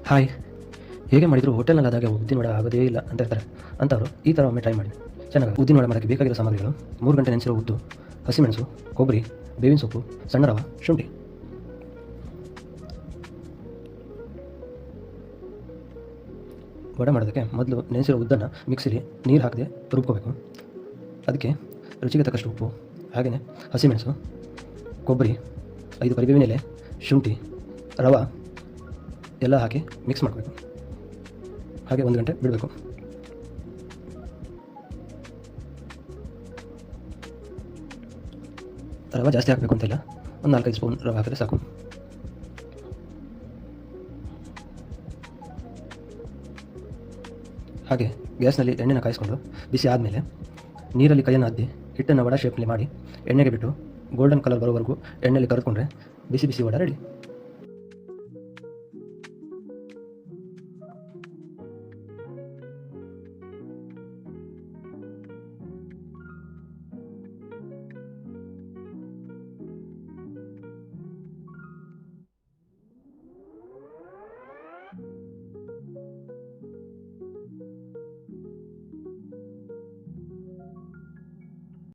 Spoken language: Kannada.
ಹಾಯ್, ಹೇಗೆ ಮಾಡಿದರೂ ಹೋಟೆಲ್ನಲ್ಲಾದಾಗೆ ಉದ್ದಿನ ವಡೆ ಆಗೋದೇ ಇಲ್ಲ ಅಂತ ಇರ್ತಾರೆ. ಅಂಥವ್ರು ಈ ಥರ ಒಮ್ಮೆ ಟ್ರೈ ಮಾಡಿ, ಚೆನ್ನಾಗಿ. ಉದ್ದಿನ ವಡೆ ಮಾಡೋಕ್ಕೆ ಬೇಕಾಗಿರೋ ಸಾಮಗ್ರಿಗಳು: 3 ಗಂಟೆ ನೆನೆಸಿರೋ ಉದ್ದು, ಹಸಿಮೆಣಸು, ಕೊಬ್ಬರಿ, ಬೇವಿನ ಸೊಪ್ಪು, ಸಣ್ಣ ರವೆ, ಶುಂಠಿ. ವಡೆ ಮಾಡೋದಕ್ಕೆ ಮೊದಲು ನೆನೆಸಿರೋ ಉದ್ದನ್ನು ಮಿಕ್ಸಿಲಿ ನೀರು ಹಾಕದೆ ರುಬ್ಕೋಬೇಕು. ಅದಕ್ಕೆ ರುಚಿಗೆ ತಕ್ಕಷ್ಟು ಉಪ್ಪು, ಹಾಗೆಯೇ ಹಸಿಮೆಣಸು, ಕೊಬ್ಬರಿ, 5 ಕರಿಬೇವಿನ ಎಲೆ, ಶುಂಠಿ, ರವೆ ಎಲ್ಲ ಹಾಕಿ ಮಿಕ್ಸ್ ಮಾಡಬೇಕು. ಹಾಗೆ 1 ಗಂಟೆ ಬಿಡಬೇಕು. ರವೆ ಜಾಸ್ತಿ ಹಾಕಬೇಕು ಅಂತಿಲ್ಲ, ಒಂದು 4-5 ಸ್ಪೂನ್ ರವೆ ಹಾಕಿದ್ರೆ ಸಾಕು. ಹಾಗೆ ಗ್ಯಾಸ್ನಲ್ಲಿ ಎಣ್ಣೆನ ಕಾಯಿಸ್ಕೊಂಡು ಬಿಸಿ ಆದಮೇಲೆ ನೀರಲ್ಲಿ ಕೈಯನ್ನು ಅದ್ದಿ ಹಿಟ್ಟನ್ನು ವಡೆ ಶೇಪ್ನಲ್ಲಿ ಮಾಡಿ ಎಣ್ಣೆಗೆ ಬಿಟ್ಟು ಗೋಲ್ಡನ್ ಕಲರ್ ಬರೋವರೆಗೂ ಎಣ್ಣೆಯಲ್ಲಿ ಕರೆದುಕೊಂಡ್ರೆ ಬಿಸಿ ಬಿಸಿ ವಡೆ ರೆಡಿ.